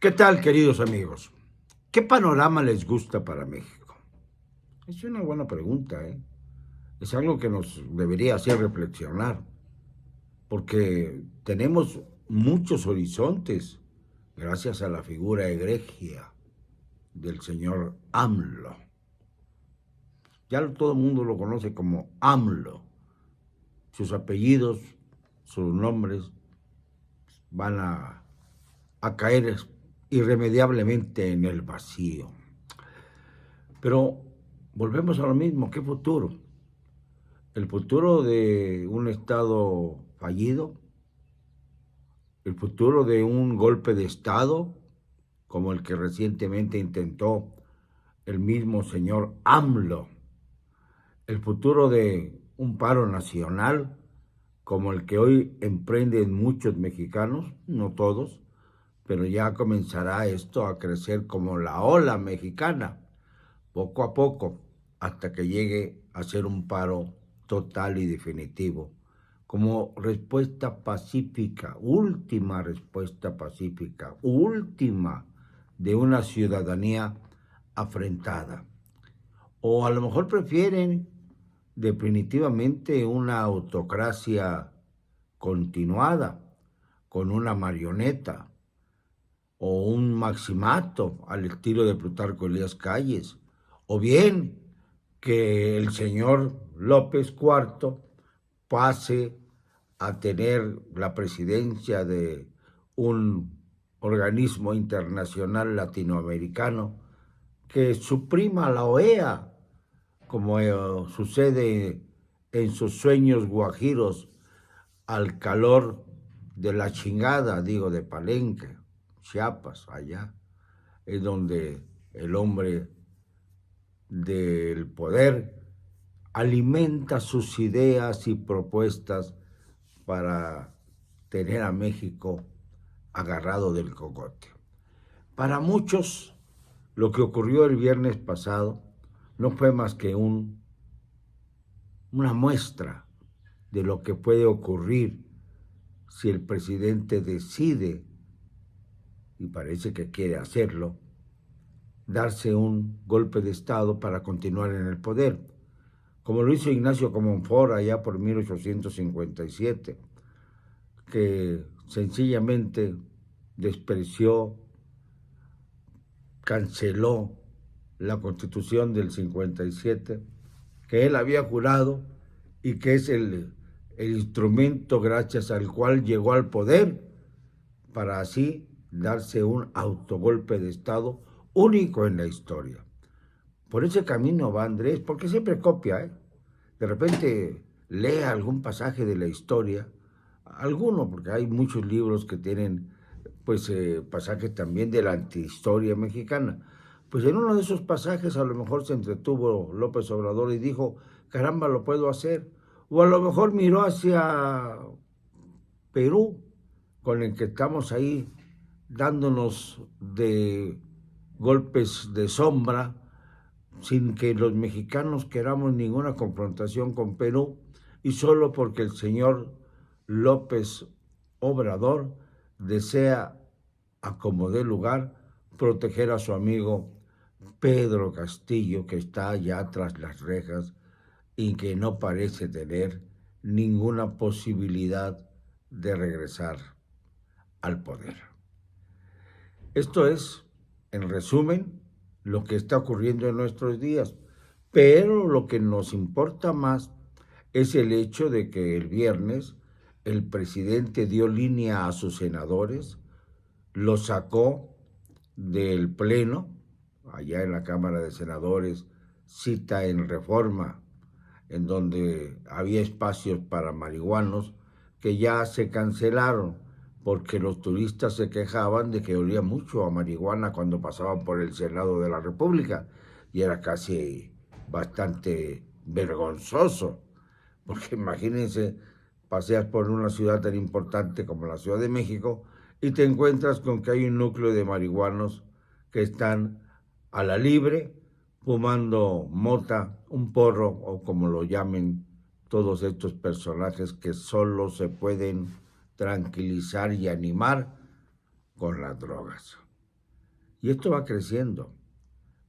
¿Qué tal, queridos amigos? ¿Qué panorama les gusta para México? Es una buena pregunta, ¿eh? Es algo que nos debería hacer reflexionar, porque tenemos muchos horizontes gracias a la figura egregia del señor AMLO. Ya todo el mundo lo conoce como AMLO. Sus apellidos, sus nombres van a caer irremediablemente en el vacío. Pero volvemos a lo mismo, ¿qué futuro? ¿El futuro de un Estado fallido? ¿El futuro de un golpe de Estado como el que recientemente intentó el mismo señor AMLO? ¿El futuro de un paro nacional como el que hoy emprenden muchos mexicanos? No todos, pero ya comenzará esto a crecer como la ola mexicana, poco a poco, hasta que llegue a ser un paro total y definitivo, como respuesta pacífica, última respuesta pacífica, última de una ciudadanía afrentada. O a lo mejor prefieren definitivamente una autocracia continuada, con una marioneta, o un maximato al estilo de Plutarco Elías Calles, o bien que el señor López IV pase a tener la presidencia de un organismo internacional latinoamericano que suprima la OEA, como sucede en sus sueños guajiros al calor de la chingada, digo, de Palenque, Chiapas, allá, es donde el hombre del poder alimenta sus ideas y propuestas para tener a México agarrado del cogote. Para muchos, lo que ocurrió el viernes pasado no fue más que una muestra de lo que puede ocurrir si el presidente decide, y parece que quiere hacerlo, darse un golpe de Estado para continuar en el poder, como lo hizo Ignacio Comonfort allá por 1857, que sencillamente despreció, canceló la Constitución del 57, que él había jurado y que es el instrumento gracias al cual llegó al poder, para así darse un autogolpe de Estado único en la historia. Por ese camino va Andrés, porque siempre copia, ¿eh? De repente lee algún pasaje de la historia, alguno, porque hay muchos libros que tienen pues pasajes también de la antihistoria mexicana. Pues en uno de esos pasajes a lo mejor se entretuvo López Obrador y dijo, caramba, lo puedo hacer. O a lo mejor miró hacia Perú, con el que estamos ahí dándonos de golpes de sombra, sin que los mexicanos queramos ninguna confrontación con Perú, y solo porque el señor López Obrador desea, a como dé lugar, proteger a su amigo Pedro Castillo, que está ya tras las rejas y que no parece tener ninguna posibilidad de regresar al poder. Esto es, en resumen, lo que está ocurriendo en nuestros días. Pero lo que nos importa más es el hecho de que el viernes el presidente dio línea a sus senadores, los sacó del Pleno, allá en la Cámara de Senadores, cita en Reforma, en donde había espacios para marihuanos, que ya se cancelaron, porque los turistas se quejaban de que olía mucho a marihuana cuando pasaban por el Senado de la República, y era casi bastante vergonzoso, porque imagínense, paseas por una ciudad tan importante como la Ciudad de México y te encuentras con que hay un núcleo de marihuanos que están a la libre, fumando mota, un porro o como lo llamen todos estos personajes que solo se pueden tranquilizar y animar con las drogas. Y esto va creciendo.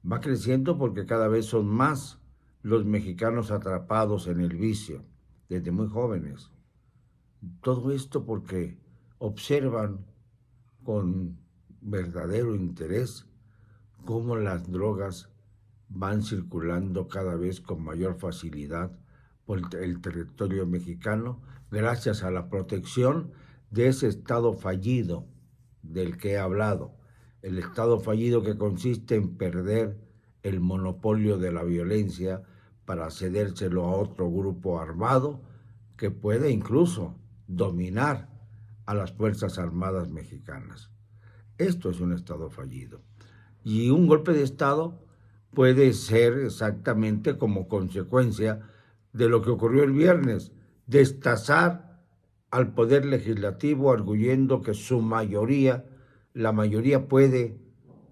Va creciendo porque cada vez son más los mexicanos atrapados en el vicio, desde muy jóvenes. Todo esto porque observan con verdadero interés cómo las drogas van circulando cada vez con mayor facilidad por el territorio mexicano gracias a la protección de ese Estado fallido del que he hablado. El Estado fallido que consiste en perder el monopolio de la violencia para cedérselo a otro grupo armado que puede incluso dominar a las Fuerzas Armadas mexicanas. Esto es un Estado fallido. Y un golpe de Estado puede ser exactamente como consecuencia de lo que ocurrió el viernes, destazar al Poder Legislativo arguyendo que la mayoría puede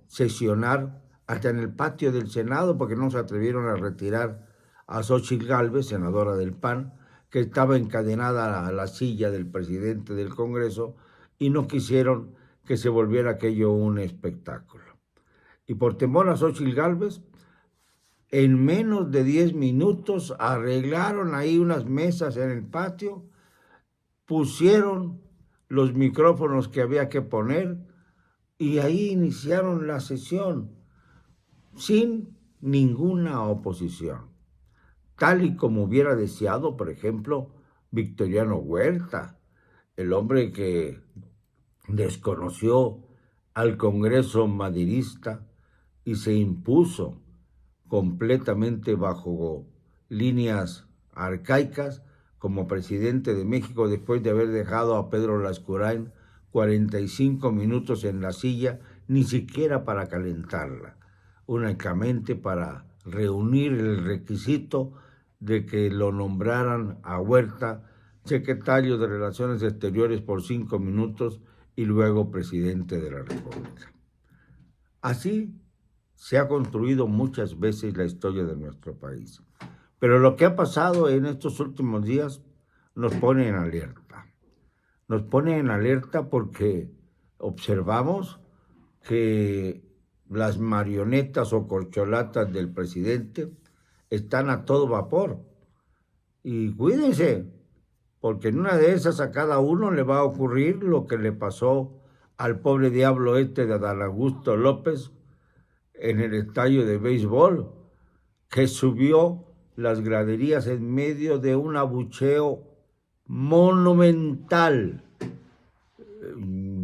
sesionar hasta en el patio del Senado porque no se atrevieron a retirar a Xóchitl Gálvez, senadora del PAN, que estaba encadenada a la silla del presidente del Congreso y no quisieron que se volviera aquello un espectáculo. Y por temor a Xóchitl Gálvez, en menos de 10 minutos arreglaron ahí unas mesas en el patio, pusieron los micrófonos que había que poner y ahí iniciaron la sesión sin ninguna oposición, tal y como hubiera deseado, por ejemplo, Victoriano Huerta, el hombre que desconoció al Congreso maderista y se impuso completamente bajo líneas arcaicas como presidente de México después de haber dejado a Pedro Lascurain 45 minutos en la silla, ni siquiera para calentarla, únicamente para reunir el requisito de que lo nombraran a Huerta secretario de Relaciones Exteriores por 5 minutos y luego presidente de la República. Así se ha construido muchas veces la historia de nuestro país. Pero lo que ha pasado en estos últimos días nos pone en alerta. Nos pone en alerta porque observamos que las marionetas o corcholatas del presidente están a todo vapor. Y cuídense, porque en una de esas a cada uno le va a ocurrir lo que le pasó al pobre diablo este de Adán Augusto López en el estadio de béisbol, que subió las graderías en medio de un abucheo monumental.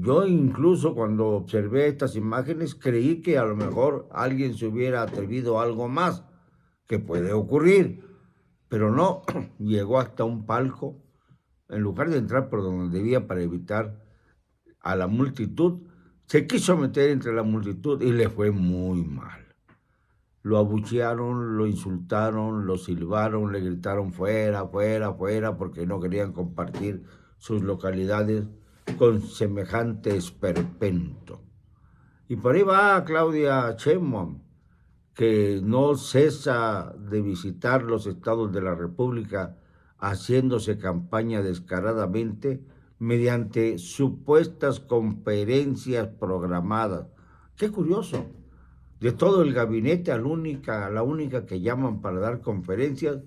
Yo incluso cuando observé estas imágenes creí que a lo mejor alguien se hubiera atrevido a algo más, que puede ocurrir, pero no, llegó hasta un palco, en lugar de entrar por donde debía para evitar a la multitud, se quiso meter entre la multitud y le fue muy mal. Lo abuchearon, lo insultaron, lo silbaron, le gritaron fuera, fuera, fuera, porque no querían compartir sus localidades con semejante esperpento. Y por ahí va Claudia Sheinbaum, que no cesa de visitar los estados de la República haciéndose campaña descaradamente mediante supuestas conferencias programadas. Qué curioso. De todo el gabinete, la única que llaman para dar conferencias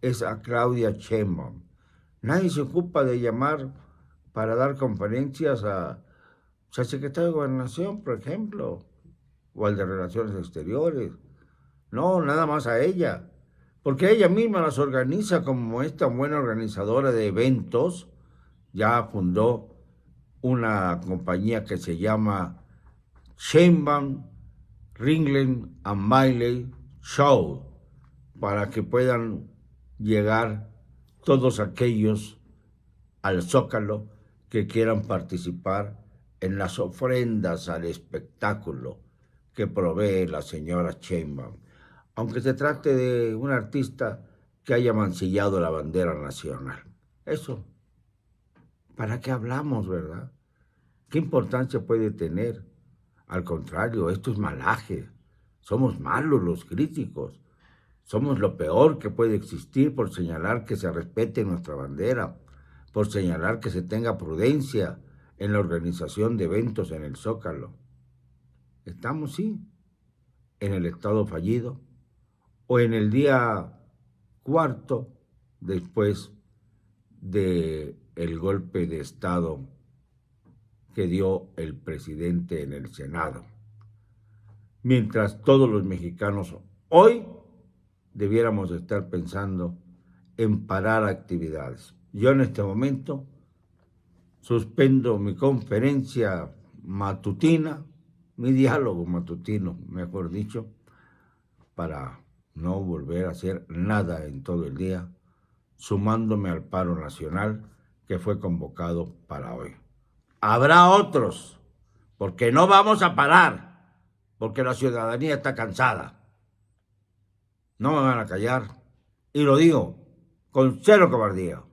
es a Claudia Sheinbaum. Nadie se ocupa de llamar para dar conferencias al secretario de Gobernación, por ejemplo, o al de Relaciones Exteriores. No, nada más a ella, porque ella misma las organiza como esta buena organizadora de eventos. Ya fundó una compañía que se llama Sheinbaum, Ringling and Miley Show, para que puedan llegar todos aquellos al Zócalo que quieran participar en las ofrendas al espectáculo que provee la señora Sheinbaum, aunque se trate de un artista que haya mancillado la bandera nacional. Eso, ¿para qué hablamos, verdad? ¿Qué importancia puede tener? Al contrario, esto es malaje. Somos malos los críticos. Somos lo peor que puede existir por señalar que se respete nuestra bandera, por señalar que se tenga prudencia en la organización de eventos en el Zócalo. estamos, sí, en el estado fallido o en el día cuarto después del golpe de estado que dio el presidente en el Senado. Mientras todos los mexicanos hoy debiéramos estar pensando en parar actividades. Yo en este momento suspendo mi conferencia matutina, mi diálogo matutino, mejor dicho, para no volver a hacer nada en todo el día, sumándome al paro nacional que fue convocado para hoy. Habrá otros, porque no vamos a parar, porque la ciudadanía está cansada. No me van a callar, y lo digo con cero cobardía.